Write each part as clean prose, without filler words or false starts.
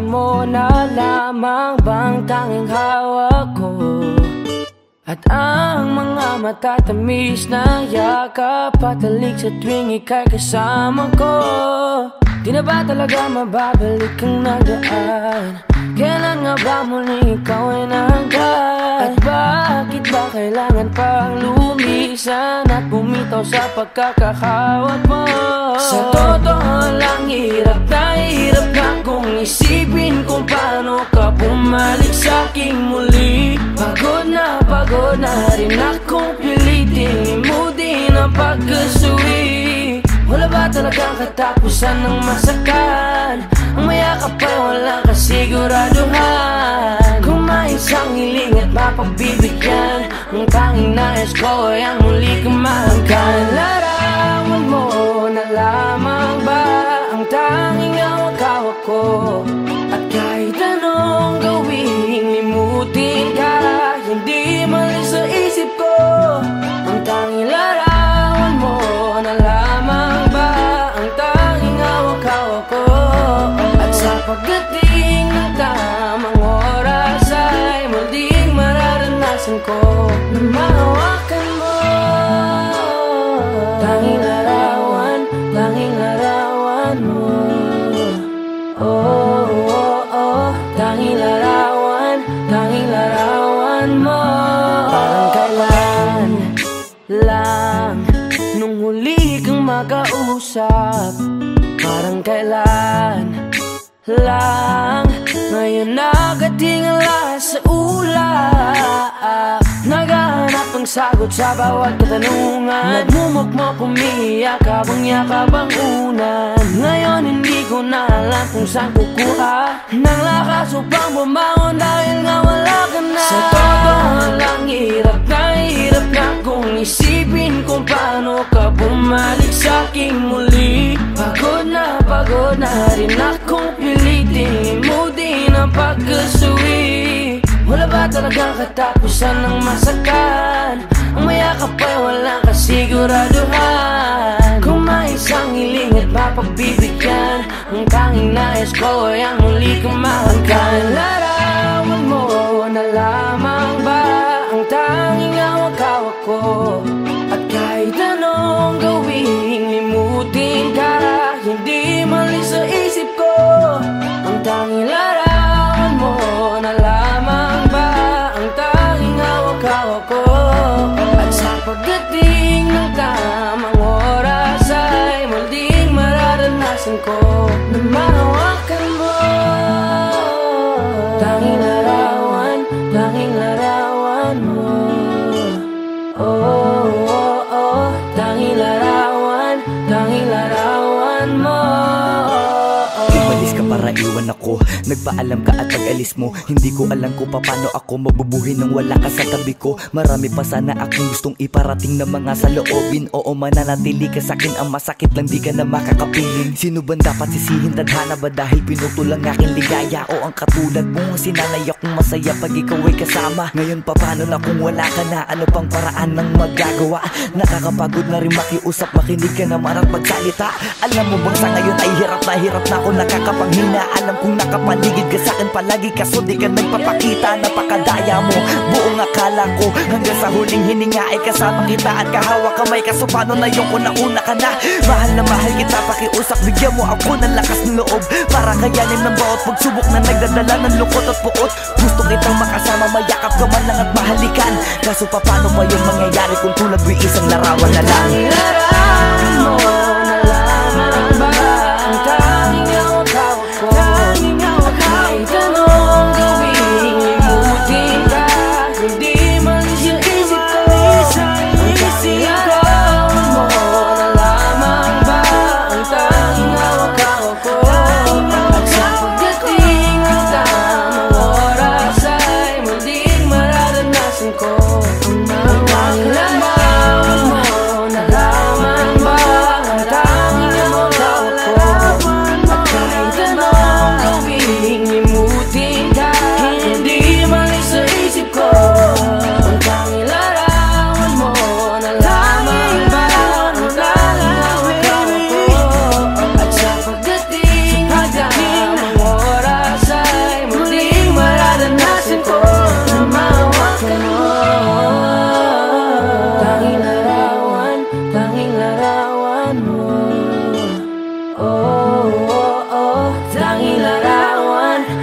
Malawakan mo na lamang bang tanging hawak ko, at ang mga matatamis na yakap patalig sa tuwing ika'y kasama ko. Di na ba talaga mababalik ang nagdaan? Kailan nga ba muli ikaw ay nahanggan? At bakit ba kailangan pang lumisan at bumitaw sa pagkakahawak mo? Sa totoo lang, hirap na kung isipin kung paano ka bumalik sa'king muli. Pagod na rin akong pilitin limutin ang pagkasuwi. Wala ba talagang katapusan ng masakan? Ang mayakap ay walang kasiguraduhan. Kung may isang hiling at mapagbibigyan, ang tanging nais ko ay ang muli kang mahanggan. Larawan mo na lamang ba ang tanging hawak-hawak ko, at kahit anong gawing limutin ka, hindi mali sa isip ko. Ang tanging larawan mo na lamang ba ang tanging hawak-hawak ko, at sa pagdating ng tamang oras ay muling mararanasan ko na mahawakan mo. Tanging larawan mo. Oh, oh, oh. Tanging larawan mo. Parang kailan lang nung huli kang makausap, parang kailan lang ngayon nakatingala sa ulap. Naghahanap ng sagot sa bawat katanungan, nagmumukmok umiiyak habang yakap ang unan. Ngayon hindi ko na alam kung saan kukuha ng lakas upang bumangon dahil nga wala ka na. Sa totoo lang, hirap na kung isipin kung paano ka bumalik sa'king muli. Pagod na rin akong pilitin limutin ang pagkasuwi. Wala ba talagang katapusan ng masakan? Ang mayakap ay walang kasiguraduhan. Kung may isang hiling at mapagbibigyan, ang tanging nais ko ay ang muli kang mahanggan. Larawan mo na lamang ba ang tanging hawak-hawak ko, at kahit anong gawing limutin ka, hindi mali sa isip ko. Ang tanging larawan mo na lamang ba ang tanging hawak-hawak ko, at sa pagdating ng tamang oras ay muling mararanasan ko na mahawakan mo. Tanging larawan mo. Oh, oh, oh. Tanging larawan mo. Umalis ka para iwan ako, nagpaalam ka at pag-alis mo, hindi ko alam kung paano ako mabubuhay nang wala ka sa tabi ko. Marami pa sana akong gustong iparating na mga saloobin. Oo, mananatili ka sa'kin, ang masakit lang di ka na makakapiling. Sino ba dapat sisihin, tadhana ba dahil pinutol ang aking ligaya? O ang katulad mong sinanay akong masaya pag ikaw ay kasama. Ngayon pa paano na kung wala ka na, ano pang paraan ng magagawa? Nakakapagod na rin makiusap, makinig ka naman at magsalita. Alam mo bang sa ngayon ay hirap na ako nakakapanghina. Alam kong nakapaligid ka sa'kin palagi, kaso di ka nagpapakita. Napakadaya mo, buong akala ko, hanggang sa huling hininga ay kasama kita at kahawak kamay. Kaso paano na yung kung nauna ka na? Mahal na mahal kita, pakiusap, bigyan mo ako ng lakas ng loob para kayanin ng bawat pagsubok na nagdadala ng lungkot at puot. Gusto kitang makasama, mayakap ka man lang at mahalikan. Kaso paano pa yung mangyayari kung tulad mo isang larawan na lang? Larawan mo na lamang ba ang tanging hawak-hawak ko, at kahit anong gawing limutin ka, hindi mali sa isip ko. Ang tanging larawan mo na lamang ba ang tanging hawak-hawak ko, at sa pagdating ng tamang oras ay muling mararanasan ko ang tanging larawan mo na lamang ba ang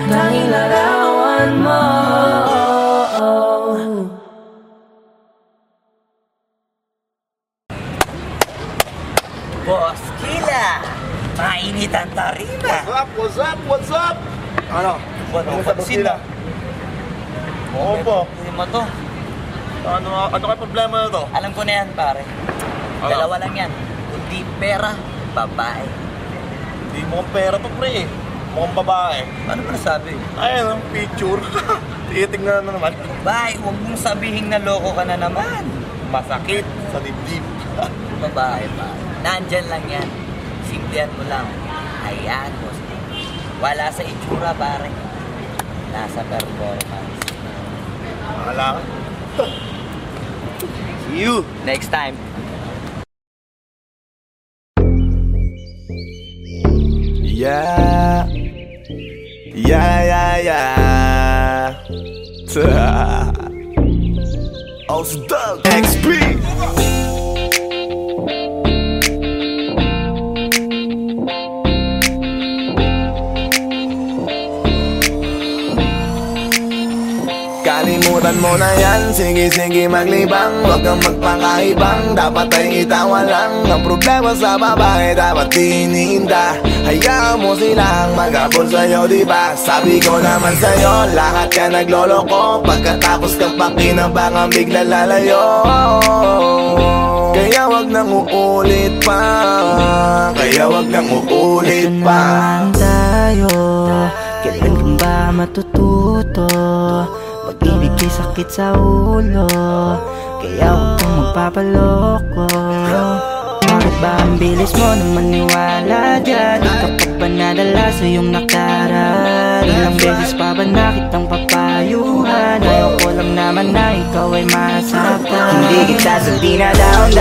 tanging larawan mo. Boss Kila, mainit ang tarima. What's up? Ano? Ano pansin na? Oo po. Hindi mo to. Ano kayo problema na to? Alam ko na yan, pare. Ano? Dalawa lang yan. Kundi pera, babae. Hindi mukhang pera to, pre. Mukhang babae. Ano ba nasabi? Ayun, picture. Titingnan na naman. Bay, huwag mong sabihin na loko ka na naman. Masakit sa dibdib. Babae, pare. Nandyan lang yan. Simplihan mo lang. Hayaan mo. Wala sa itsura, pare. Nasa performance. Wala ka. See you next time. Yeah. Ausdog XP. Kalimutan mo na yan, sige maglibang. Huwag kang magpakaibang, dapat ay itawa lang. Ang problema sa babae, dapat tinihinda. Hayaan mo silang mag-abol sa'yo, diba? Sabi ko naman sa'yo, lahat ka nagloloko. Pagkatapos kang pakinabangan, bigla lalayo. Kaya wag nang uulit pa. Ito naman tayo, kailan kang ba matututo? Pag-ibig ay sakit sa ulo, kaya huwag kang magpapaloko. Bakit ba ang bilis mo na maniwala dyan? Di ka pa ba nadala sa iyong nakaraan? Ilang beses pa ba nakitang papayuhan? Ayaw ko lang naman na ikaw ay masaktan. Hindi kita sabi na down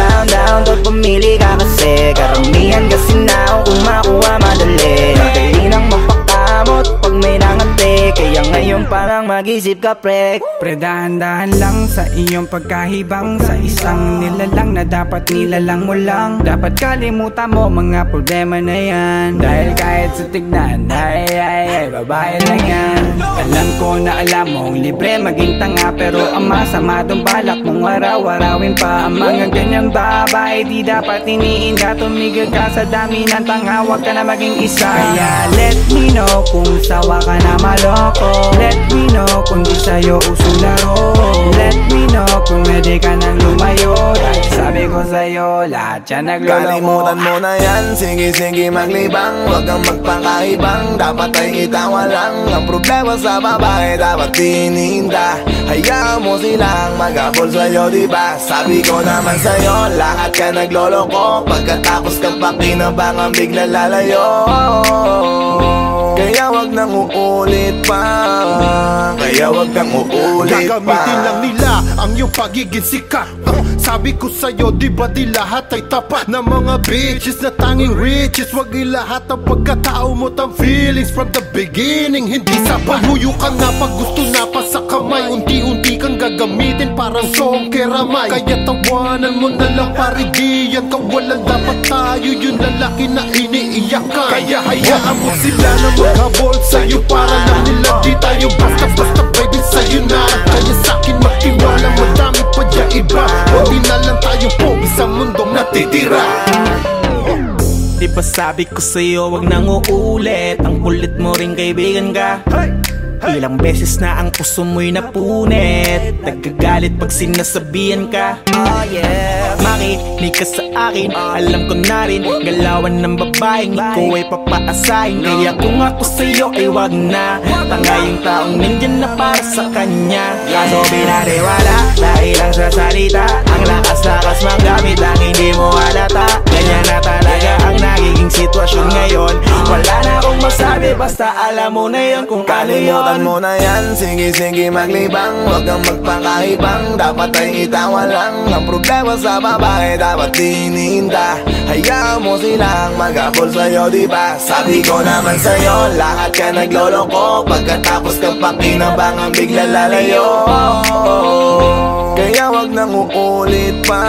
Doon pumili ka kasi karamihan kasi na kung makuha madali. Dali nang magpakamot pag may nangante, kaya ngayon parang mag-isip ka pre. Dahan-dahan lang sa iyong pagkahibang, sa isang nilalang na dapat nilalang mo lang. Dapat kalimutan mo mga problema na yan, dahil kahit sa tignan, ay, babae lang yan. Alam ko na alam mong libre maging tanga, pero ang masama dong balak mong araw-arawin pa. Ang mga ganyang babae di dapat iniinda. Tumigil ka sa dami ng tanga, wag ka na maging isa. Kaya let me know kung sawa ka na maloko. Let me know kung di sa'yo uso laro. Let me know kung pwede ka nang lumayo, dahil sabi ko sa'yo, lahat yan nagloloko. Kalimutan mo na yan, sige maglibang. Huwag kang magpakaibang, dapat ay itawa lang. Ang problema sa babae, dapat tinihinda. Hayaan mo silang mag-abol sa'yo, diba? Sabi ko naman sa'yo, lahat ka nagloloko. Pagkatapos kang pakinabangan, bigla lalayo. Kaya wag nang uulit pa. Gagamitin lang nila ang iyong pagiging sikat. Sabi ko sa'yo, di ba di lahat ay tapat na mga bitches na tanging riches? Wag ilahat ang pagkatao mo ang feelings from the beginning. Hindi sapat, huyo ka na pag gusto na pa sa kamay. Unti-unti kang gagamitin parang song keramay. Kaya tawanan mo na lang pare, di yan kawalan. Dapat tayo yung lalaki na iniiyakan. Kaya hayaan mo sila na maghabol sa'yo, para lang nila di tayo basta-basta baby sa'yo na. Kaya sa'kin magtiwala, madami pa dyan iba. Hindi na lang tayo pogi sa mundong natitira. Di ba sabi ko sa'yo, wag nang uulit. Ang kulit mo rin kaibigan ka. Ilang beses na ang puso mo'y napunit. Nagkagalit pag sinasabihan ka. Oh yeah. Makinig ka sa akin, alam ko na rin galawan ng babaeng ikaw ay papaasahin. Kaya kung ako sa'yo ay wag na. Tanga yung taong nandyan na para sa kanya. Kaso binariwala dahil lang sa salita. Ang lakas-lakas magamit ang hindi mo halata. Ganyan na talaga ang nagiging sitwasyon ngayon. Wala na akong masabi, basta alam mo na yun kung ano yun. Kalimutan mo na yan, sige maglibang. Huwag kang magpakaibang, dapat ay itawa lang. Ang problema sa babae, dapat tinihinda. Hayaan mo silang mag-abol sa'yo, diba? Sabi ko naman sa'yo, lahat ka nagloloko. Pagkatapos kang pakinabangan, bigla lalayo. Kaya wag nang uulit pa.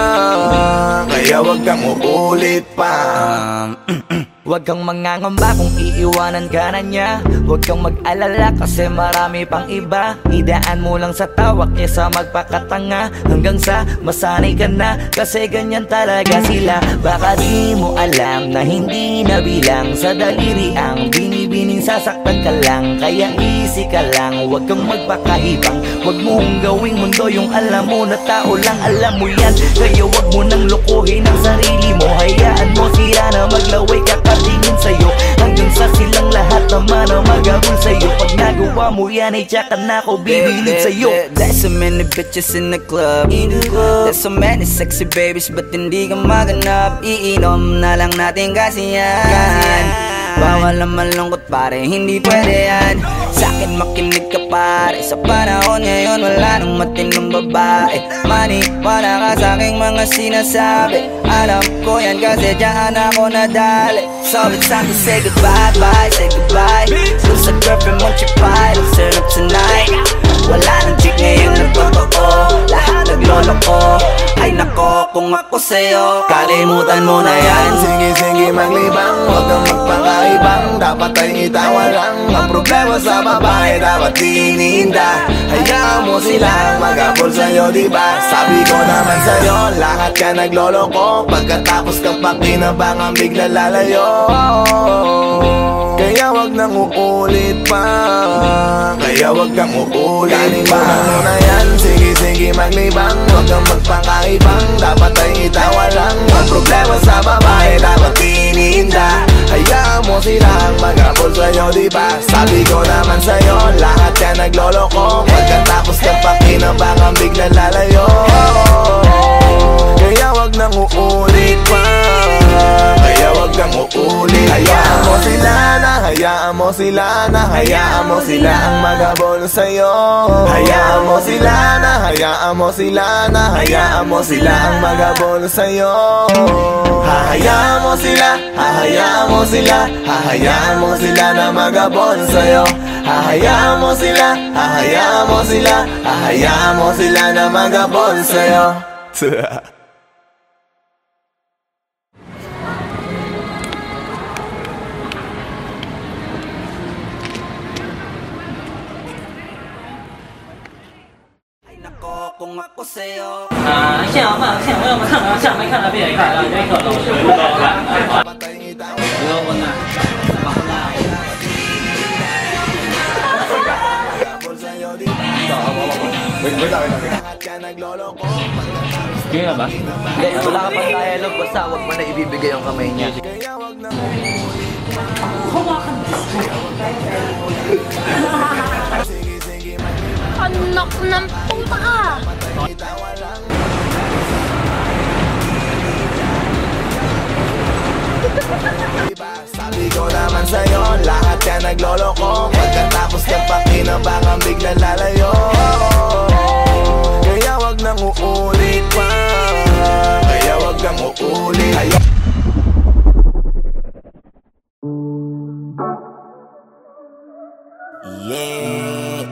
Huwag kang mangangamba kung iiwanan ka na niya. Huwag kang mag-alala kasi marami pang iba. Idaan mo lang sa tawak niya sa magpakatanga, hanggang sa masanay ka na, kasi ganyan talaga sila. Baka di mo alam na hindi nabilang sa daliri ang binibining sasaktan ka lang. Kaya easy ka lang, huwag kang magpakahibang. Huwag mong gawing mundo yung alam mo na tao lang alam mo yan. Kaya huwag mo nang lokohin ang sarili mo. Hayaan mo sila na maglaway kakatingin sa'yo, hanggang sa silang lahat naman ang magagol sa'yo. Pag nagawa mo yan ay tsaka na ako bibilid sa'yo. There's so many bitches in the club. There's so many sexy babies, ba't hindi ka maganap? Iinom na lang natin kasi yan. Bawal na malungkot pare, hindi pwede yan. Sa'kin makinig ka pare, sa panahon ngayon wala nang matinong babae. Maniwala ka sa'king mga sinasabi, alam ko yan kasi dyan ako nadali. So it's time to say goodbye, bye, say goodbye. Dun sa girlfriend mong chipay, let's turn up tonight. Wala nang chick ngayon na totoo, lahat naglolo ko. Ay nako, kung ako sa'yo, kalimutan mo na yan. Sige, sige maglibang, huwag kang magpakaibang. Dapat ay itawa lang, ang problema sa babae dapat tininda. Hayaan mo silang mag-apol sa'yo, diba? Sabi ko naman sa'yo, lahat ka nagloloko. Pagkatapos kang pakinabangan, bigla lalayo. Kaya wag nang uulit pa, kaya wag kang uulit pa. Kalimutan mo na yan, sige sige maglibang. Huwag kang magpakaibang, dapat ay itawa lang. Ang problema sa babae dapat tininda. Hayaan mo silang mag-apol sa'yo, diba? Sabi ko naman sa'yo, lahat ka nagloloko. Pagkatapos kang pakinabangan, bigla lalayo. Kaya wag nang uulit pa, kaya wag kang uulit. Hayaan mo sila na, hayaan mo sila na, hayaan mo sila ang maghabol sa'yo. Hayaan mo sila na, hayaan mo sila na, hayaan mo sila ang maghabol sa'yo. Hahayaan mo sila, hahayaan mo sila, hahayaan mo sila na maghabol sa'yo. Hahayaan mo sila, hahayaan mo sila, hahayaan mo sila na maghabol sa'yo. Kung ako sa'yo, 现场看，现场要不看了，下没看了，别看了，别看了，不高看。不要问了。Kaya ba? Hindi, wala ka pang dialogue, basta huwag mo na ibibigay ang kamay niya. Anak ng puta ka! Sabi ko naman sa'yo, lahat ka nagloloko. Pagkatapos kang pakinabangan, bigla lalayo. Kaya wag nang uulit pa, kaya wag kang uulit. Yeah.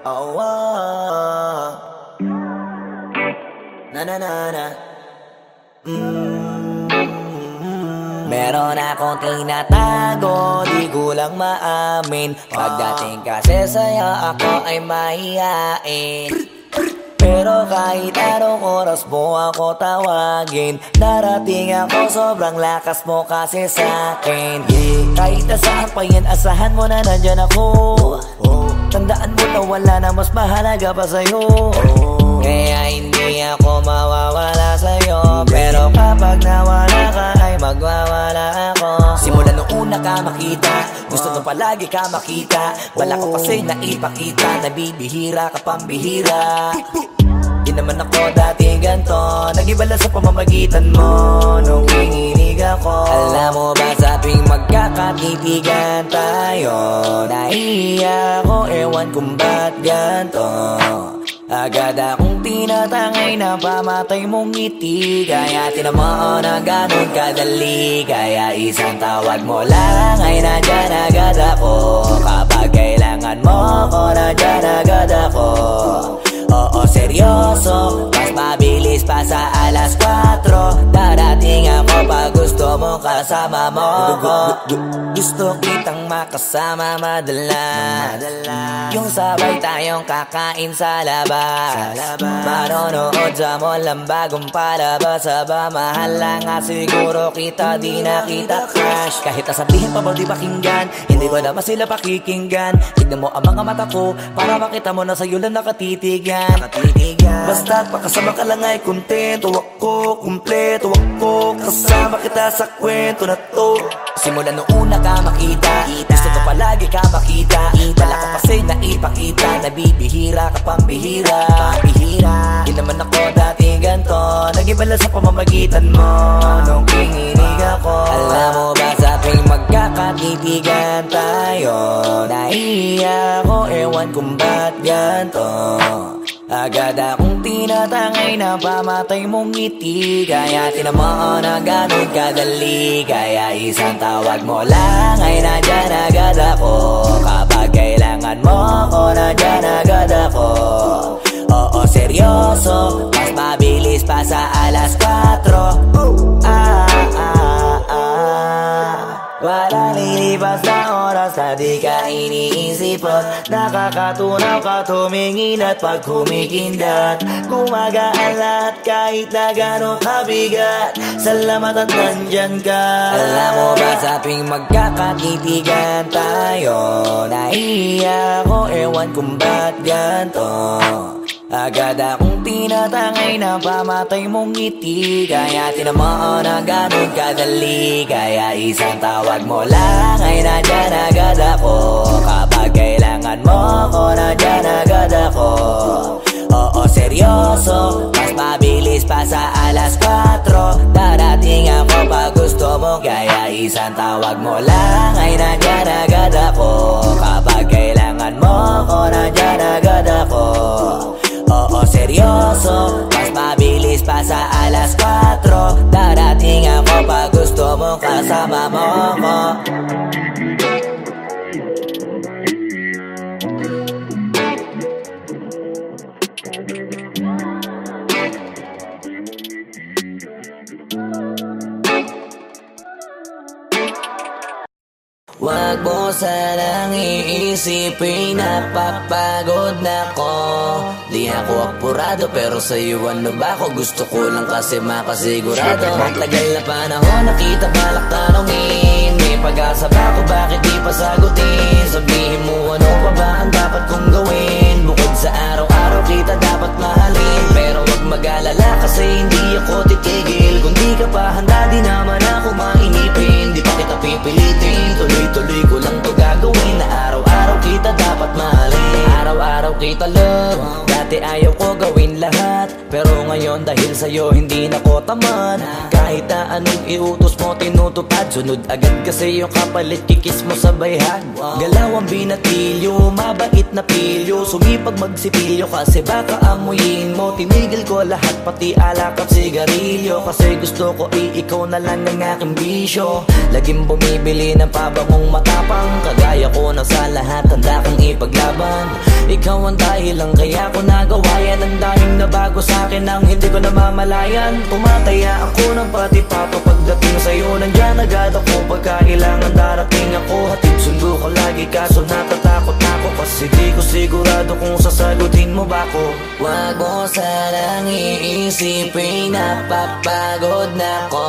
Oh, oh. Na na na na. Meron akong tinatago, di ko lang maamin. Pagdating kasi sa'yo, ako ay mahihain. Pero kahit anong oras mo ako tawagin, darating ako, sobrang lakas mo kasi sa'kin. Kahit nasaan pa yan, asahan mo na nandyan ako. Tandaan mo na wala na mas mahalaga pa sa'yo. Kaya hindi ako mawawala sa'yo, pero kapag nawala ka ay magwawala ako. Simula nung una ka makita, gusto mo palagi ka makita. Wala ka kasi naipakita, nabibihira ka pambihira. Di naman ako dati ganto, nag-iba lang sa pamamagitan mo nung kininig ako. Alam mo ba sa tuwing magkakatipigan tayo, nahiya ako, ewan kung ba't ganto. Agad akong tinatangay na pamatay mong ngiti, kaya tinamaan na ganun kadali. Kaya isang tawag mo lang ay nandyan agad ako. Kapag kailangan mo ko, nandyan agad ako. Oo, seryoso, mas mabilis pa sa alas 4. Darating ako pag gusto mo kasi kasama mo ko. Gusto kitang makasama madalas, yung sabay tayong kakain sa labas, manonood sa mall ang bagong palabas. Aba mahal lang nga siguro kita, di na kita crush. Kahit nasabihin pa ba di pakinggan, hindi ko naman sila pakikinggan. Tignan mo ang mga mata ko para makita mo na sa'yo lang nakatitigan. Basta't makasama ka lang ay kontento ako, kumpleto ako, kasama kita sa kwento na to. Simula noong una ka makita, gusto ko palagi ka makita. Wala ka kasi na ipakita, nabibihira ka pambihira. Di naman ako dati ganto, nag-ibala sa pamamagitan mo nung kininig ako. Alam mo ba sa tuwing magkakatitigan tayo, nahiya ako, ewan kung ba't ganto. Agad akong tinatangay na pamatay mong ngiti, kaya tinamaan na ganun kadali. Kaya isang tawag mo lang ay nandyan agad ako. Kapag kailangan mo ako, nandyan agad ako. Oo, seryoso, mas mabilis pa sa alas 4. Walang lilipas na oras na di ka iniisipot. Nakakatunaw ka tumingin at pag kumikindat, gumagaan lahat kahit na gano'ng kabigat. Salamat at nandyan ka. Alam mo ba sa tuwing magkakatitigan tayo, nahiya ako, ewan kung ba't ganto. Agad akong tinatangay na pamatay mong ngiti, kaya tinamaan na ganun kadali. Kaya isang tawag mo lang ay nandyan agad ako. Kapag kailangan mo ako, nandyan agad ako. Oo, seryoso, mas mabilis pa sa alas 4. Darating ako pag gusto mo, kaya isang tawag mo lang ay nandyan agad ako. Kapag kailangan mo ako, nandyan agad ako. Oo, seryoso, mas mabilis pa sa alas 4. Darating ako pag gusto mo, kasama mo ko. Wag mo sanang iisipin na papagod na ko. Di ako apurado pero sa'yo ano ba ako? Gusto ko lang kasi makasigurado. Matagal na panahon nakita balak tanongin, may pag-asa ba ako, bakit di pa sagutin? Sabihin mo ano pa ba ang dapat kong gawin? Bukod sa araw-araw kita dapat mahalin, pero wag mag-alala kasi hindi ako titigil. Kung di ka pa handa di naman ako mainipin. Di pa kita pipilitin, tuloy-tuloy ko lang to gagawin. Na araw-araw kita dapat mahalin, araw-araw kita love. Dati ayaw ko gawin lahat, pero ngayon dahil sa'yo hindi na ko tamad. Kahit na anong iutos mo tinutupad, sunod agad kasi yung kapalit kikis mo sa bayhag. Galaw ang binatilyo, mabait na pilyo, sumipag magsipilyo kasi baka amuyin mo. Tinigil ko lahat pati alak at sigarilyo, kasi gusto ko ikaw na lang ang aking bisyo. Laging bumibili ng pabangong matapang, kagaya ko na sa lahat handa kang ipaglaban. Ikaw ang dahilan kaya ko nagawa yan, ang daming nabago sa'kin ang hindi ko namamalayan. Tumataya ako ng pati pato pagdating sa'yo, nandyan agad ako pagka kailangan darating ako. Hatid sundo ko lagi kaso natatakot ako, kasi di ko sigurado kung sasagutin mo ba ko. Wag mo sanang iisipin na papagod na ko.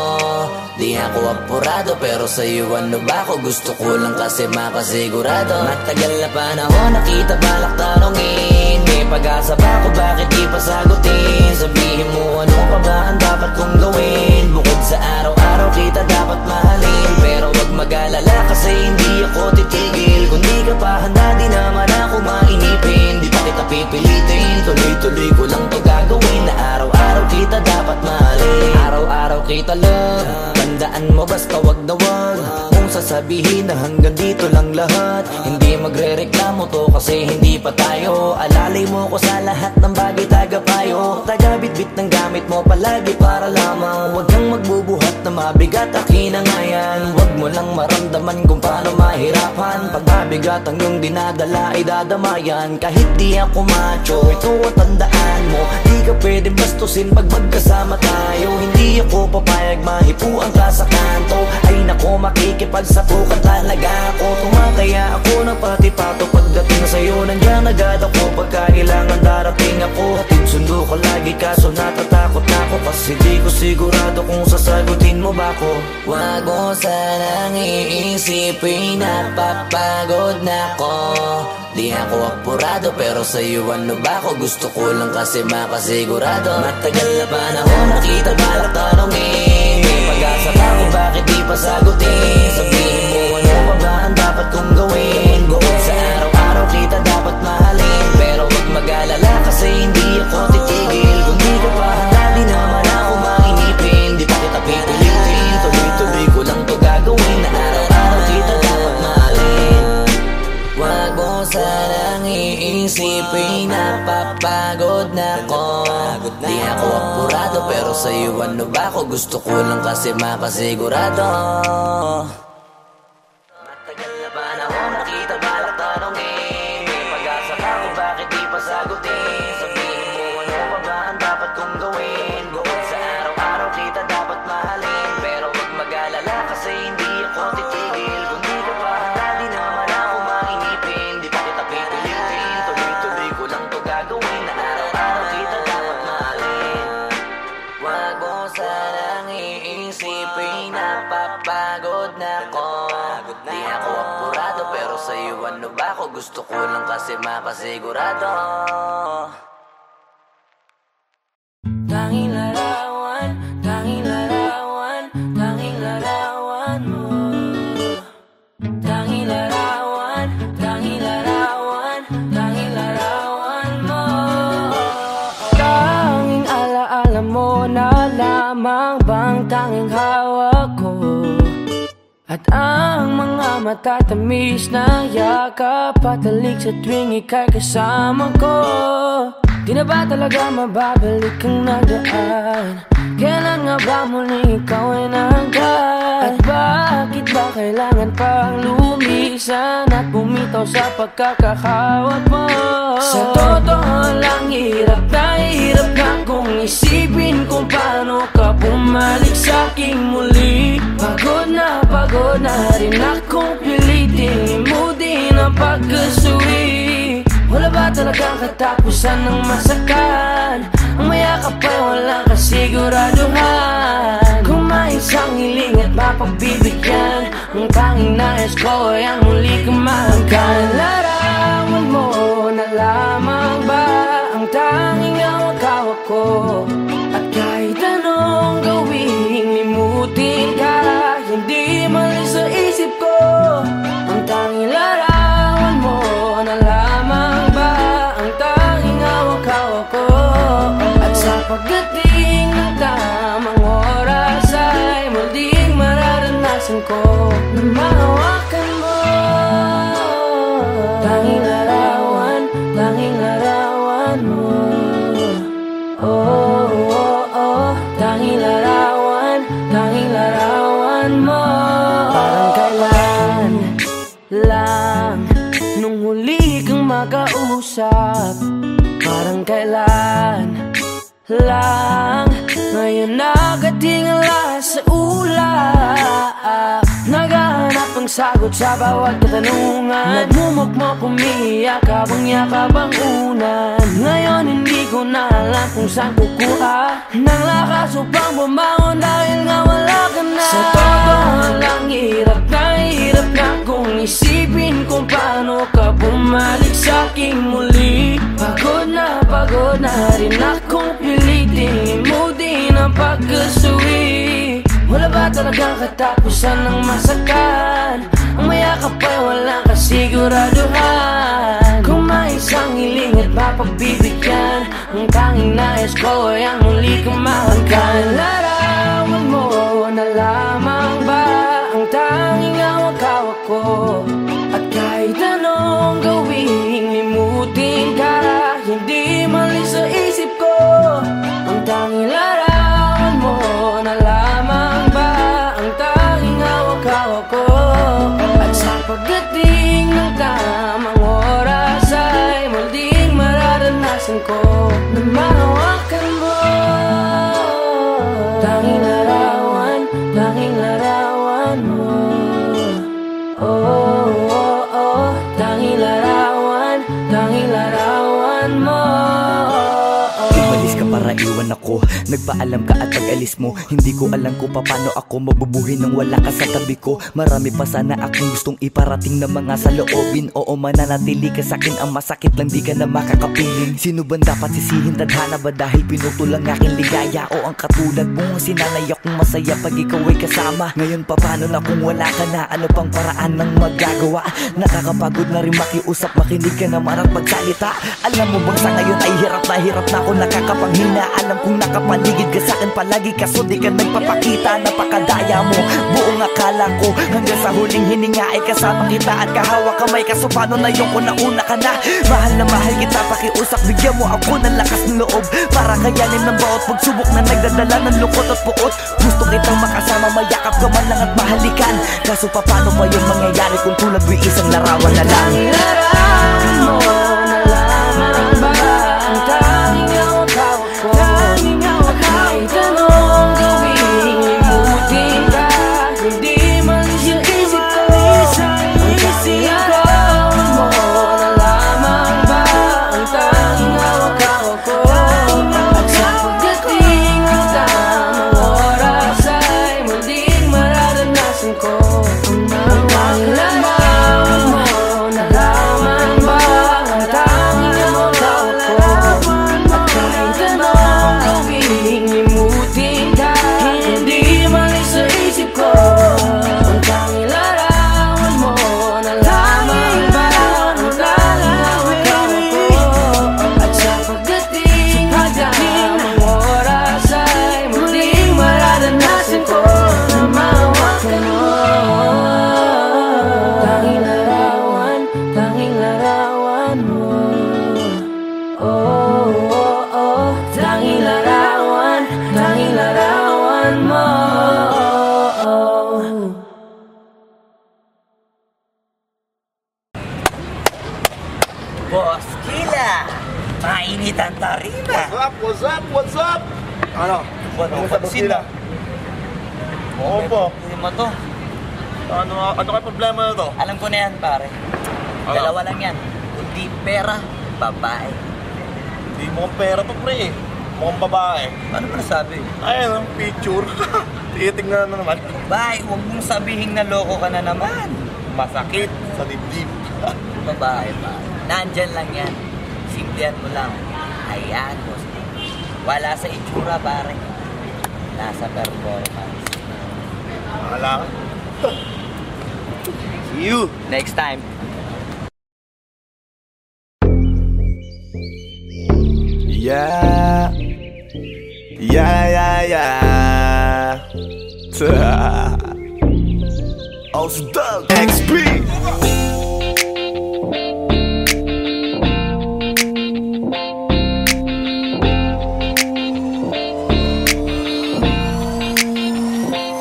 Di ako apurado pero sa'yo ano ba ako? Gusto ko lang kasi makasigurado. Matagal na panahon nakita balak tanongin, may pag-asa ba ako, bakit di pa sagutin? Sabihin mo ano pa ba ang dapat kong gawin? Bukod sa araw-araw kita dapat mahalin, pero wag mag-alala kasi hindi ako titigil. Kung di ka pa handa di naman ako mainipin. Di pa kita pipilitin, tuloy-tuloy ko lang to gagawin. Na araw-araw kita dapat mahalin, araw-araw kita love. Tandaan mo basta wag na wag, kung sasabihin na hanggang dito lang lahat. Hindi magre-reklamo to kasi hindi pa tayo. Alalay mo ko sa lahat ng bagay, tagapayo. Tagabitbit ng gamit mo palagi para lamang. Huwag kang magbubuhat na mabigat, akin na nga yan. Huwag mo lang maramdaman kung paano mahirapan. Pag mabigat ang iyong dinadala ay dadamayan. Kahit di ako macho, ito ang tandaan mo. Di ka pwede bastusin pag magkasama tayo. Hindi ako papayag mahipuan ka sa kanto. Ay nako, makikipagsapukan talaga ako. Tumataya ako ng pati-pato pagdating sa'yo. Nandiyan agad ako pagka kailangan darating ako. Hatid sundo ka lagi kaso natatakot na ako. Kasi di ko sigurado kung sasagutin mo ba ko. Wag mo sanang iisipin na papagod na ko. Di ako apurado pero sa'yo ano ba ko? Gusto ko lang kasi makasigurado. Matagal na panahon nakita balak tanongin. May pag-asa pa kung bakit di pa sagutin. Sabihin mo ano pa ba ang dapat kong gawin. Bukod sa araw-araw kita dapat mahalin. Pero wag mag-alala kasi hindi ako titigil. Kung di ka pa handa di naman ako mainipin. Di pa kita pipilitin. Tuloy-tuloy ko lang to gagawin. Na araw-araw kita dapat mahalin. Wag mo sanang iisipin na papagod na ko. Di ako apurado pero sa'yo ano ba ko? Gusto ko lang kasi makasigurado. Matagal na panahon nakita balak tanongin. May pag-asa pa kung bakit di pa sagutin. Sabihin mo ano pa ba ang dapat kong gawin. Bukod sa araw-araw kita dapat mahalin. Pero wag mag-alala kasi hindi ako titigil. Kung di ka pa handa di naman ako mainipin. Di pa kita pipilitin. Tuloy-tuloy ko lang to gagawin. Na araw-araw kita dapat mahalin. Wag mo sanang iisipin na papagod na ko. Di ako apurado pero sa'yo ano ba ko? Gusto ko lang kasi makasigurado. Tanging larawan, tanging larawan, tanging larawan mo. Tanging larawan, tanging larawan, tanging larawan mo. Tanging alaala mo na lamang bang tanging hawak ko. At ang mga matatamis na yakap patalik sa tuwing ika'y kasama ko. Di na ba talaga mababalik ang nagaan? Kailan nga ba muli ikaw ay nahanggan? At bakit ba kailangan pang lumisan at bumitaw sa pagkakahawak mo? Sa totoo lang hirap na kung isipin kung paano ka bumalik sa'king muli. Pagod na rin akong pilitin imutin ang pagkasuwi. Wala ba talagang katapusan ng masakan? Ang mayakap ay walang kasiguraduhan. Kung may isang hiling at mapagbibigyan, ang tanging nais ko ay ang muli kang mahanggan. Larawan mo na lamang ba ang tanging hawak-hawak ko? At kahit anong gawin, limutin ka, hindi malis sa isip ko. Ang tanging larawan mo na lamang ba ang tanging hawak-hawak ko? At sa pagdating ng tamang oras ay muling mararanasan ko na mahawakan mo. Tanging larawan mo. Oh, oh, oh. Tanging larawan mo. Parang kailan lang nung huli kang makausap. Parang kailan lang ngayon nakatingala sa ulap. Naghahanap ng sagot sa bawat katanungan. Nagmumukmok umiiyak habang yakap ang unan. Ngayon hindi ko na alam kung saan kukuha ng lakas upang bumangon dahil nga wala ka na. Sa totoo lang hirap na kung isipin kung paano ka bumalik sa'king muli. Pagod na rin akong pilitin imutin ang pagkasuwi. Wala ba talagang katapusan ng masakan? Ang mayakap ay walang kasiguraduhan. Kung may isang hiling at mapagbibigyan, ang tanging nais ko ay ang muli kang mahanggan. Larawan mo na lamang ba ang tanging hawak naiwan ako. Nagpaalam ka at pag-alis mo, hindi ko alam kung paano ako mabubuhay nang wala ka sa tabi ko. Marami pa sana akong gustong iparating na mga saloobin. Oo, mananatili ka sa'kin, ang masakit lang di ka na makakapiling. Sino ba dapat sisihin? Tadhana ba dahil pinutol ang aking ligaya? O ang katulad mo, sinanay akong masaya pag ikaw ay kasama. Ngayon pa paano na kung wala ka na? Ano pang paraan ng magagawa? Nakakapagod na rin makiusap, makinig ka naman at magsalita. Alam mo bang sa ngayon ay hirap na ako, nakakapanghina. Alam kong nakapaligid ka sa'kin palagi, kaso di ka nagpapakita. Napakadaya mo, buong akala ko hanggang sa huling hininga ay kasama kita at kahawak kamay. Kaso paano na yung una ka na? Mahal na mahal kita, pakiusap, bigyan mo ako ng lakas ng loob para kayanin ng bawat pagsubok na nagdadala ng lungkot at puot. Gusto kitang makasama, mayakap ka man lang at mahalikan. Kaso paano pa yung mangyayari kung tulad mo'y isang larawan na lang? Larawan mo na lamang ba ang tanging hawak-hawak ko? Kahit anong gawin, imutin ka, hindi man siya isip ko. Larawan mo na lamang ba ang tanging hawak-hawak ko? At sa pagdating ng tamang oras ay muling mararanasan ko ang tanging larawan mo na lamang ba ang tanging hawak-hawak ko? At kahit anong gawin, imutin ka, hindi man sa isip ko. Ang tanging larawan mo na lamang ba ang tanging hawak-hawak ko? At sa pagdating ng tamang oras ay muling mararanasan ko na mahawakan mo. Tanging larawan mo. Oh, oh, oh. Tanging larawan mo. Boss Kila, mainit ang tarima. What's up? Ano? Ano sino? Oo po. Hindi mo to. Ano kayo problema na to? Alam ko na yan, pare. Dalawa lang yan. Kundi pera, babae. Hindi mo pera to, pre. Mukhang babae. Ano ba nasabi? Ayun, picture. Titingnan na naman. Babae, huwag mong sabihin na loko ka na naman. Masakit sa dibdib. Babae pa. Nandyan lang yan. Simplihan mo lang. Ayan, boss. Wala sa itsura, pare. Nasa performance. Wala ka. See you next time. Yeah. Ausdog XP.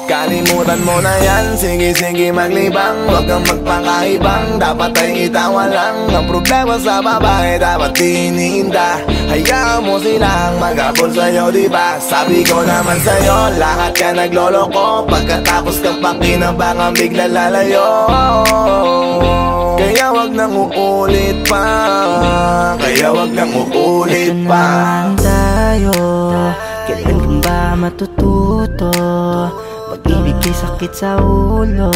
Kalimutan mo na yan, sige maglibang. Huwag kang magpakaibang, dapat ay itawa lang. Ang problema sa babae, dapat tininda. Hayaan mo silang magabol sa'yo, diba? Sabi ko naman sa'yo, lahat ka nagloloko. Pagkatapos kang pakinabangan, bigla lalayo. Kaya wag nang uulit pa. Ito naman tayo, kailan kang ba matututo? Pag-ibig ay sakit sa ulo,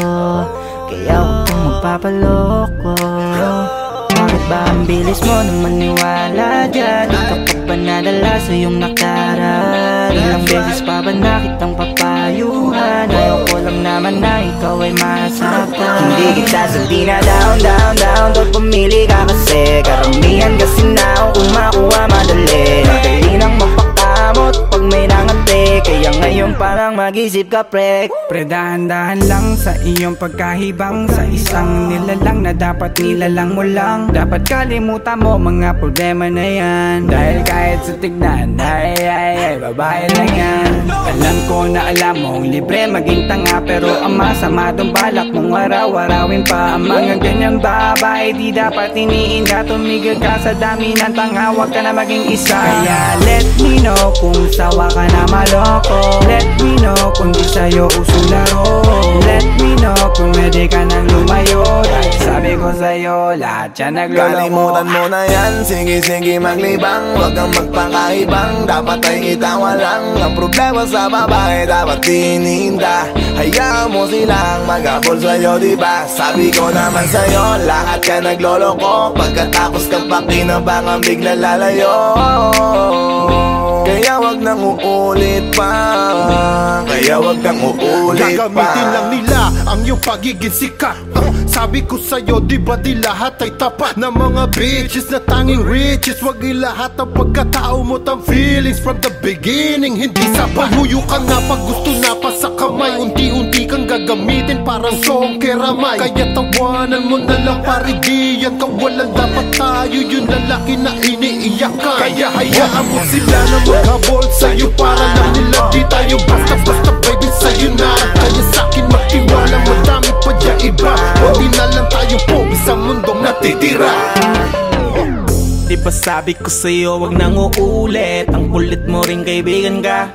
kaya huwag kang magpapaloko. Bakit ba ang bilis mo na maniwala dyan? Di ka pa ba nadala sa iyong nakaraan? Ilang beses pa ba nakitang papayuhan? Ayaw ko lang naman na ikaw ay masaktan. Hindi kita sabi na down Tot pumili ka kasi karamihan kasi na kung makuha madali. Madali nang mapakamot pag may nangante. Kaya ngayon parang mag-isip ka, pre. Pre, dahan-dahan lang sa iyong pagkahibang. Sa isang nilalang na dapat nilalang mo lang. Dapat kalimutan mo mga problema na yan. Dahil kahit sa tignan, ay, babae lang yan. Alam ko na alam mong libre maging tanga, pero ang masama dong balak mong araw-arawin pa. Ang mga ganyang babae di dapat iniinda. Tumigil ka sa dami ng tanga, wag ka na maging isa. Kaya let me know kung sawa ka na maloko. Let me know kundi sa'yo usong laro. Let me know kung ready ka nang lumayo. Dahil sabi ko sa'yo, lahat yan nagloloko. Kalimutan mo na yan, sige maglibang. Huwag kang magpakaibang, dapat ay itawa lang. Ang problema sa babae, dapat tininda. Hayaan mo silang maghabol sa'yo, diba? Sabi ko naman sa'yo, lahat ka nagloloko. Pagkatapos kang pakinabangan, bigla lalayo. Kaya wag nang uulit pa. Kaya wag kang uulit pa. Gagamitin lang nila ang iyong pagiging sikat. Sabi ko sa'yo, di ba di lahat ay tapat na mga bitches na tanging riches. Wag ilahat ang pagkatao mo tang feelings from the beginning. Hindi sapat, huyo ka nga pag gusto na pa sa kamay. Unti-unti kang gagamitin parang song keramay. Kaya tawanan mo na lang paridiyan. Kawalan dapat tayo yung lalaki na iniiyakan. Kaya hayaan mo sila na maghabol sa'yo para lang nila di tayo basta-basta baby sa'yo na. Kaya sa'kin magtiwala, madami pa dyan iba. Hindi na lang tayong pogi sa mundong natitira. Di ba sabi ko sa'yo wag nang uulit. Ang kulit mo rin kaibigan ka.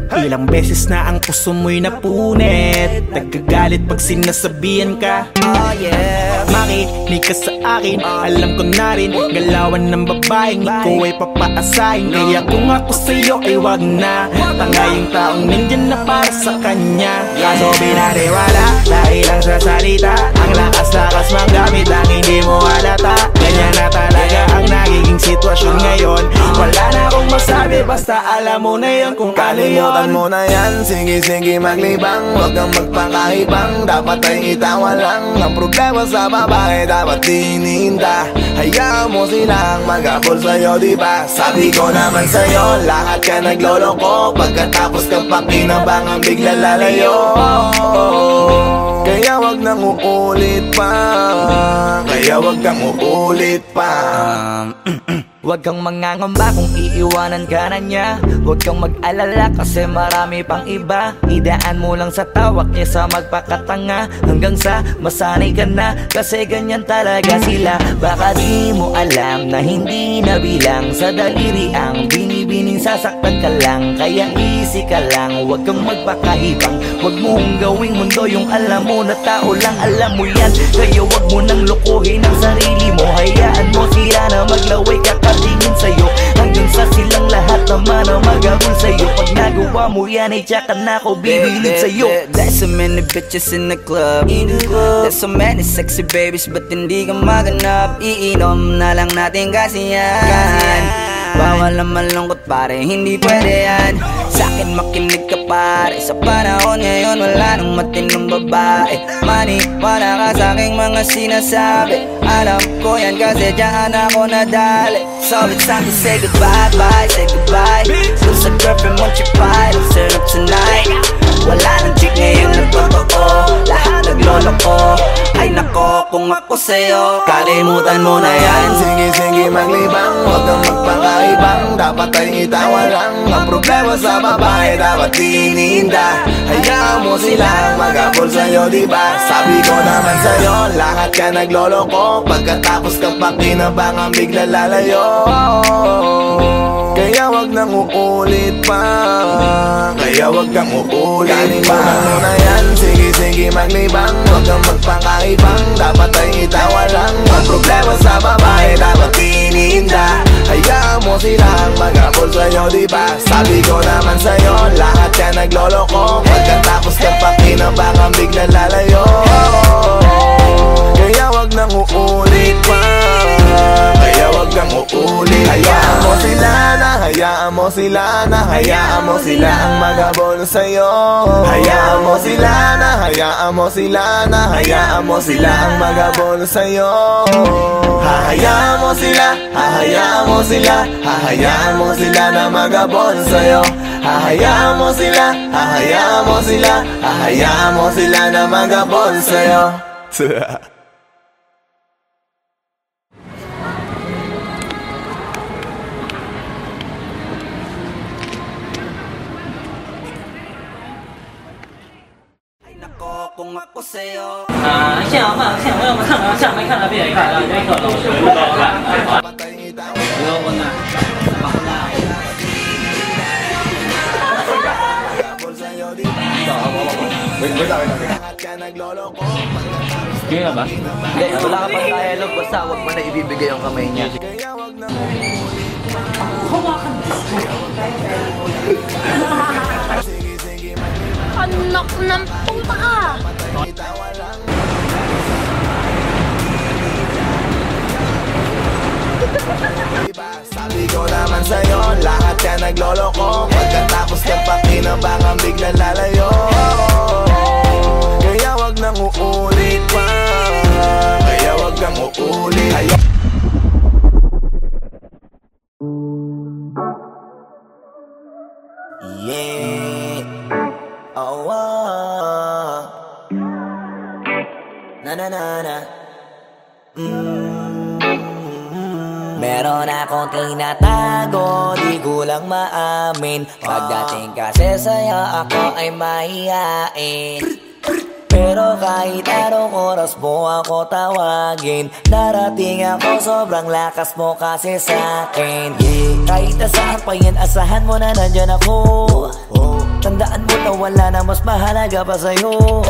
Ilang beses na ang puso mo'y napunit. Nagkagalit pag sinasabihan ka. Oh yeah, makinig ka sa akin. Alam ko na rin galawan ng babaeng ikaw ay papaasahin. Kaya kung ako sa'yo ay wag na. Tanga yung taong nandyan na para sa kanya. Kaso binariwala dahil lang sa salita. Ang lakas-lakas manggamit ang hindi mo halata. Ganyan na talaga ang nagiging sitwasyon ngayon. Wala na akong masabi basta alam mo na yun kung ano yun. Kalimutan mo na yan, sige maglibang. Huwag kang magpakaibang, dapat ay itawa lang. Ang problema sa babae, dapat tininda. Hayaan mo silang maghabol sa'yo, diba? Sabi ko naman sa'yo, lahat ka nagloloko. Pagkatapos kang pakinabangan, bigla lalayo. Kaya wag nang uulit pa. Kaya wag kang uulit pa. Huwag kang mangangamba kung iiwanan ka na niya. Huwag kang mag-alala kasi marami pang iba. Idaan mo lang sa tawak kesa magpakatanga. Hanggang sa masanay ka na kasi ganyan talaga sila. Baka di mo alam na hindi nabilang sa daliri ang binibining sasaktan ka lang. Kaya easy ka lang, huwag kang magpakahibang. Huwag mong gawing mundo yung alam mo na tao lang alam mo yan. Kaya huwag mo nang lokohin ang sarili mo. Hayaan mo sila na maglaway kakatingin sa'yo. Hanggang sa silang lahat naman ang maghabol sa'yo. Pag nagawa mo yan ay tsaka na ako bibilid sa'yo. There's so many bitches in the club. There's so many sexy babies but hindi ka maganap. Iinom na lang natin kasi yan. Bawal ang malungkot pare, hindi pwede yan. Sa'kin makinig ka pare, sa panahon ngayon wala nang matinong babae. Maniwala ka sa'king mga sinasabi. Alam ko yan kasi dyan ako nadali. So it's time to say goodbye, bye, say goodbye. Dun sa girlfriend mo chipay, let's turn up tonight. Wala nang chick ngayon na totoo, lahat nagloloko. Ay nako kung ako sa'yo, kalimutan mo na yan. Sige maglibang, huwag kang magpakaibang. Dapat ay itawa lang. Ang problema sa babae, dapat tininda. Hayaan mo silang maghabol sa'yo, diba? Sabi ko naman sa'yo, lahat ka nagloloko. Pagkatapos kang pakinabangan, bigla lalayo. Kaya wag nang uulit pa. Kaya wag kang uulit pa. Kalimutan mo na yan, sige maglibang. Huwag kang magpakaibang, dapat ay itawa lang. Ang problema sa babae, dapat tininda. Hayaan mo silang maghabol sa'yo, diba? Sabi ko naman sa'yo, lahat ka nagloloko. Pagkatapos kang pakinabangan, bigla lalayo. Kaya wag nang uulit pa. Kaya wag kang uulit. Hayaan mo sila na, hayaan mo sila na, hayaan mo sila ang maghabol sa'yo. Hayaan mo sila na, hayaan mo sila na, hayaan mo sila ang maghabol sa'yo. Hahayaan mo sila, hahayaan mo sila, hahayaan mo sila na maghabol sa'yo. Hahayaan mo sila, hahayaan mo sila, hahayaan mo sila na maghabol sa'yo. Kung ako sa'yo 像我要不看到像没看到别人看到这个老师不高看，不要问啊。Wait lang. Sige na ba? Hindi, wala ka pang dialogue. Basta huwag mo na ibibigay yung kamay niya. Anak ng puta ka! Sabi ko naman sa'yo, lahat yan nagloloko. Pagkatapos kang pakinabangan, biglang lalayo. Kaya wag nang uulit pa. Kaya wag kang uulit. Yeah. Oh, oh. Na na na na. Meron akong tinatago, di ko lang maamin. Pagdating kasi sa'yo, ako ay mahihain. Pero kahit anong oras mo ako tawagin, darating ako, sobrang lakas mo kasi sa'kin. Kahit nasaan pa yan, asahan mo na nandyan ako. Tandaan mo na wala na mas mahalaga pa sa'yo.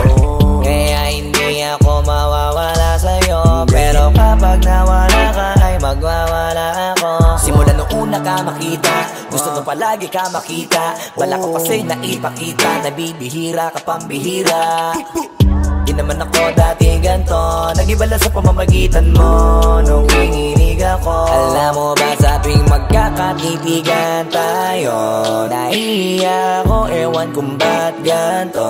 Kaya hindi ako mawawala sa'yo. Pero kapag nawala ka ay magwawala ako. Simula nung una ka makita, gusto ko palagi ka makita. Wala ko kasi naipakita, nabibihira ka pambihira. Di naman ako dati ganto, nag-iba lang sa pamamagitan mo nung kininig ako. Alam mo ba sa tuwing magkakatitigan tayo, nahiya ako, ewan kung ba't ganto.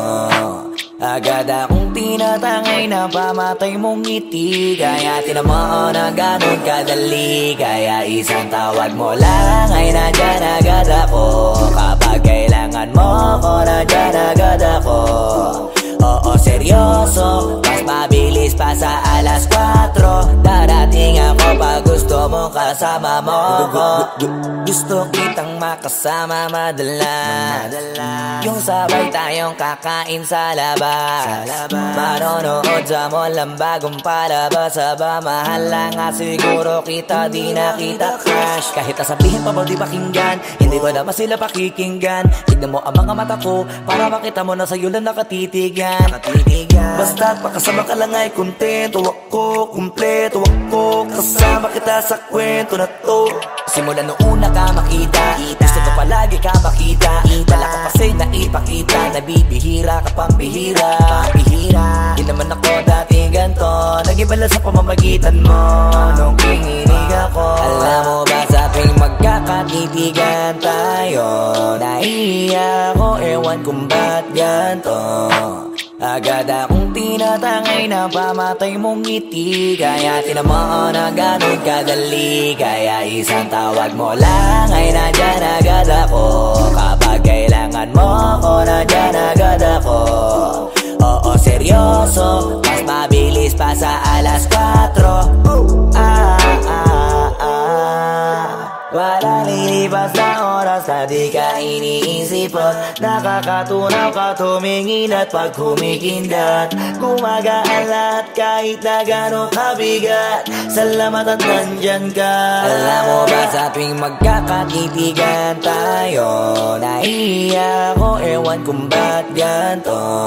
Agad akong tinatangay na pamatay mong ngiti. Kaya tinamaan na ganun kadali. Kaya isang tawag mo lang ay nandyan agad ako. Kapag kailangan mo ko, nandyan agad ako. Oo, seryoso, mas mabilis pa sa alas 4. Darating ako pag gusto mo kasama mo ko. Gusto kitang makasama madalas, yung sabay tayong kakain sa labas. Manonood sa mall ang bagong palabas. Aba, mahal lang nga siguro kita, di na kita crush. Kahit nasabihin pa ba di pakinggan, hindi ko naman sila pakikinggan. Tignan mo ang mga mata ko, para makita mo na sa'yo lang nakatitigan. Basta't pakasama ka lang ay kontento ako, kumpleto ako. Kasama kita sa kwento na to. Simula nung una ka makita, gusto ko palagi ka makita. Wala ko kasi naipakita, nabibihira ka pambihira. Di naman ako dati ganto, nag-iba lang sa pamamagitan mo nung kininig ako. Alam mo ba sa tuwing magkakatitigan tayo, nahiya ako, ewan kung ba't ganto. Agad akong tinatangay na pamatay mong ngiti. Kaya tinamaan na ganun kadali. Kaya isang tawag mo lang ay nandyan agad ako. Kapag kailangan mo ko, nandyan agad ako. Oo, seryoso, mas mabilis pa sa alas 4. Wala lilipas na oras na di ka iniisipot. Nakakatunaw ka tumingin at pag humikindat, gumagaan lahat kahit na gano'ng kabigat. Salamat at nandyan ka. Alam mo ba sa tuwing magkakatitigan tayo, nahiya ako, ewan kung ba't ganto.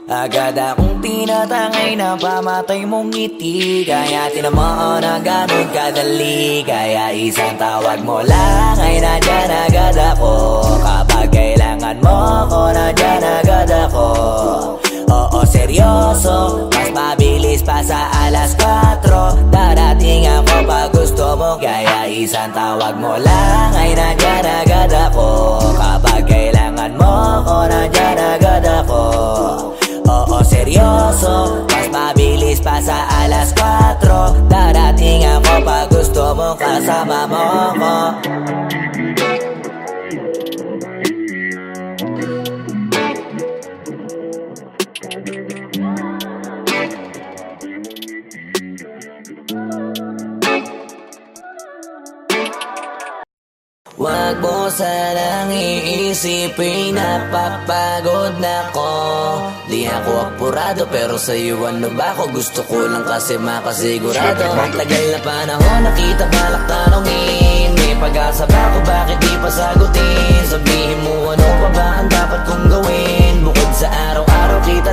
Agad akong tinatangay na pamatay mong ngiti. Kaya tinamaan na ganun kadali. Kaya isang tawag mo lang ay nandyan agad ako. Kapag kailangan mo ko, nandyan agad ako. Oo, seryoso, mas mabilis pa sa alas 4. Darating ako pag gusto mo. Kaya isang tawag mo lang ay nandyan agad ako. Kapag kailangan mo ko, nandyan agad ako. Oo, seryoso, mas mabilis pa sa alas 4. Darating ako pag gusto mo kasama mo ko. Wag mo sanang iisipin napapagod na ko. Di ako apurado pero sa'yo ano ba ako? Gusto ko lang kasi makasigurado. Ang tagal na panahon nakita balak tanongin. May pag-asa ba ako? Bakit di pa sagutin? Sabihin mo ano pa ba ang dapat kong gawin? Bukod sa araw-araw kita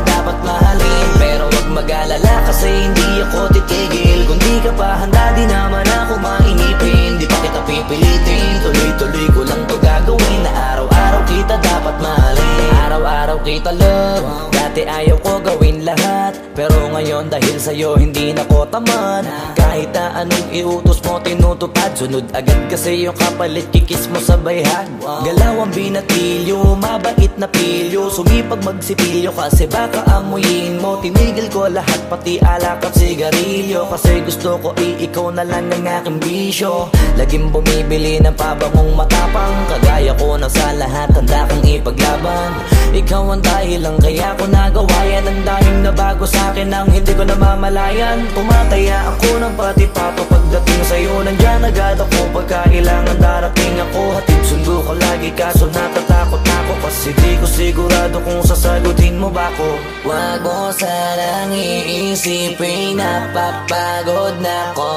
mag-alala kasi hindi ako titigil. Kung di ka pa handa di naman ako mainipin. Di pa kita pipilitin, tuloy-tuloy ko lang to gagawin. Na araw-araw kita dapat mahalin, araw-araw kita love. Dati ayaw ko gawin lahat, pero ngayon dahil sa'yo hindi na ko tamad. Kahit na anong iutos mo tinutupad, sunod agad kasi yung kapalit kikis mo sa bayhag. Galaw ang binatilyo, mabait na pilyo, sumipag magsipilyo kasi baka amuyin mo. Tinigil ko lahat pati alak at sigarilyo, kasi gusto ko ikaw na lang ang aking bisyo. Laging bumibili ng pabangong matapang, kagaya ko na sa lahat handa kang ipaglaban. Ikaw ang dahilan kaya ko nagawa yan. Ang daming nabago sa'kin ang hindi ko namamalayan. Tumataya ako ng pati-pato pagdating sa'yo. Nandyan agad ako pagkailangan darating ako. Hatid sundo ko lagi kaso natatakot ako, kasi di ko sigurado kung sasagutin mo ba ko. Wag mo sanang iisipin napapagod na ko.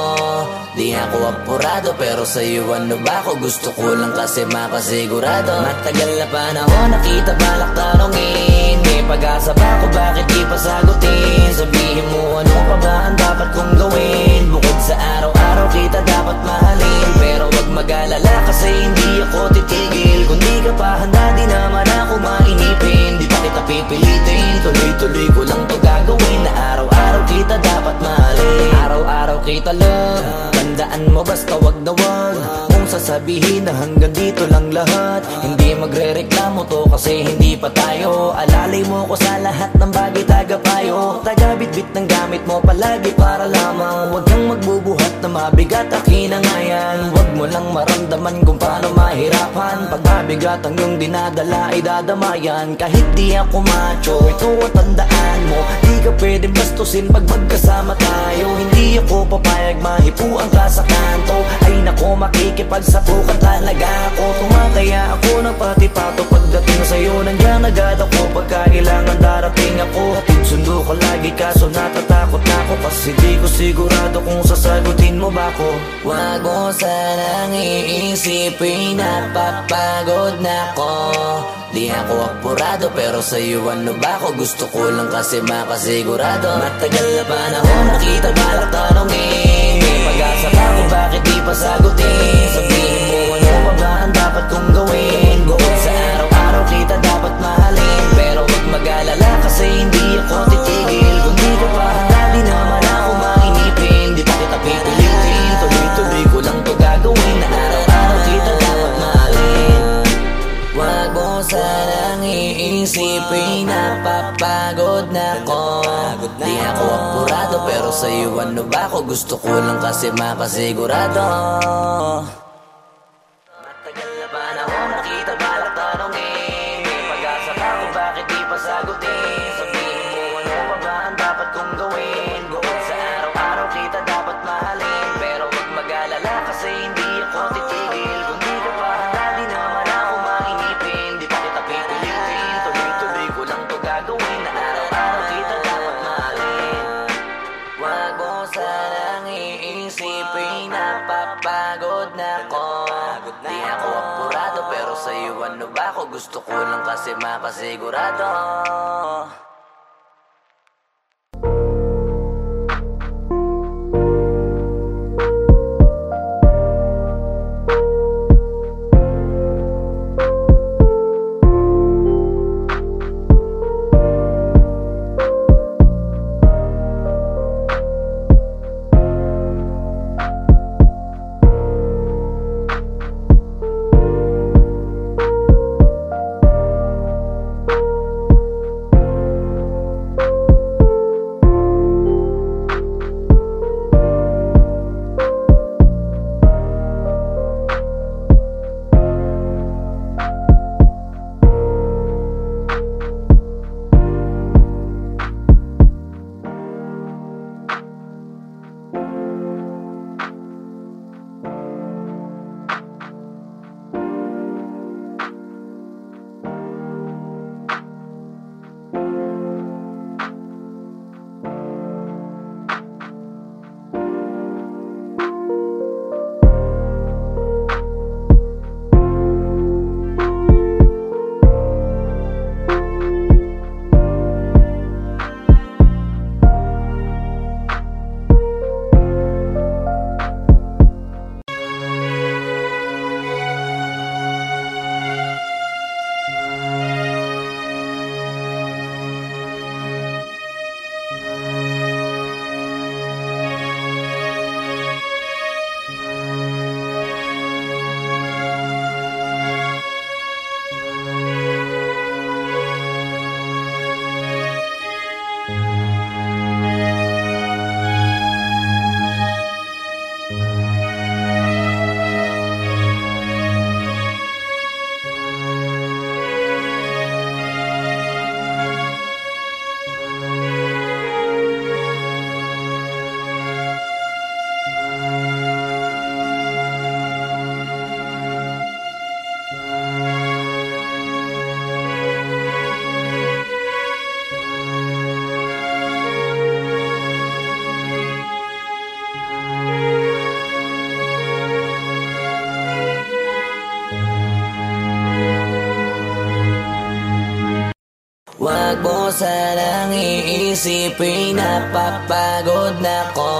Di ako apurado pero sa'yo ano ba ko? Gusto ko lang kasi makasigurado. Matagal na panahon nakita balak tanongin, may pag-asa ba ko bakit di pa sagutin? Sabihin mo ano pa ba ang dapat kong gawin? Bukod sa araw-araw kita dapat mahalin, pero wag mag-alala kasi hindi ako titigil. Kung di ka pa handa di naman ako mainipin. Di pa kita pipilitin, tuloy-tuloy ko lang to gagawin. Na araw-araw kita dapat mahalin, araw-araw kita love. Tandaan mo basta wag na wag mong sasabihin na hanggang dito lang lahat. Hindi magre-reklamo to kasi hindi pa tayo. Alalay mo ko sa lahat ng bagay tagapayo. Taga-bit-bit ng gamit mo palagi para lamang. Huwag kang magbubuhat na mabigat akin ang ayan. Huwag mo lang maramdaman kung paano mahirapan. Pag mabigat ang iyong dinadala ay dadamayan. Kahit di ako macho, ito at tandaan mo, di ka pwedeng bastusin pag magkasama tayo. Hindi ako papayag mahipuan ka sa kanto. Ay nako makikipagsapukan talaga ako. Tumataya ako ng pati-pato pagdating sa'yo. Nandiyan agad ako pagkailangan darating ako. Hatid sundo ko lagi kaso natatakot na ako, kasi di ko sigurado kung sasagutin mo ba ko. Wag mo sanang iisipin napapagod na ko. Di ako apurado pero sa'yo ano ba ko? Gusto ko lang kasi makasigurado. Matagal na panahon nakita balak tanongin, may pag-asa ba ko bakit di pa sagutin? Sabihin mo ano pa ba ang dapat kong gawin? Bukod sa araw-araw kita dapat mahalin, pero wag mag-alala kasi hindi ako titigil. Kung di ka pa handa di naman ako mainipin. Di pa kita pipilitin, tuloy-tuloy ko lang to gagawin. Na araw-araw kita dapat mahalin. Wag mo sanang iisipin napapagod na ko. Di ako apurado pero sa'yo ano ba ko? Gusto ko lang kasi makasigurado. Matagal na panahon nakita balak tanongin, may pag-asa ba ko bakit di pa sagutin? Sabihin mo ano pa ba ang dapat kong gawin? Bukod sa araw-araw kita dapat mahalin, pero wag mag-alala kasi hindi ako titigil. Kung di ka pa handa di naman ako mainipin. Di pa kita pipilitin, tuloy-tuloy ko lang to gagawin. Na araw-araw kita dapat mahalin. Wag mo sanang iisipin napapagod na ko. Di ako apurado pero sa'yo ano ba ko? Gusto ko lang kasi makasigurado. sanang iisipin, napapagod na ko.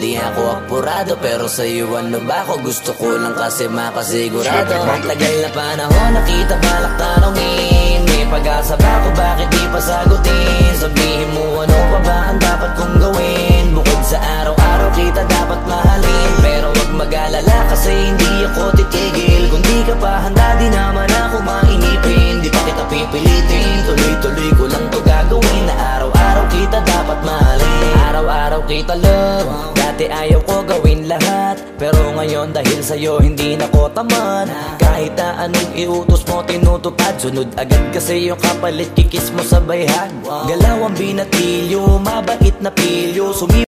Di ako apurado pero sa'yo ano ba ako? Gusto ko lang kasi makasigurado. Tagal na panahon nakita balak tanongin, may pag-asa ba ako, bakit di pa sagutin? Sabihin mo ano pa ba ang dapat kong gawin? Bukod sa araw-araw kita dapat mahalin, pero wag mag-alala kasi hindi ako titigil. Kung di ka pa handa di naman ako mainipin, di pa kita pipilitin, tuloy-tuloy ko lang to gagawin. Na araw-araw kita dapat mahalin, araw-araw kita love. Dati ayaw ko gawin lahat, pero ngayon dahil sa'yo hindi na ko tamad. Kahit na anong iutos mo tinutupad, sunod agad kasi yung kapalit kikis mo sa bayhag. Galaw ang binatilyo, mabait na pilyo,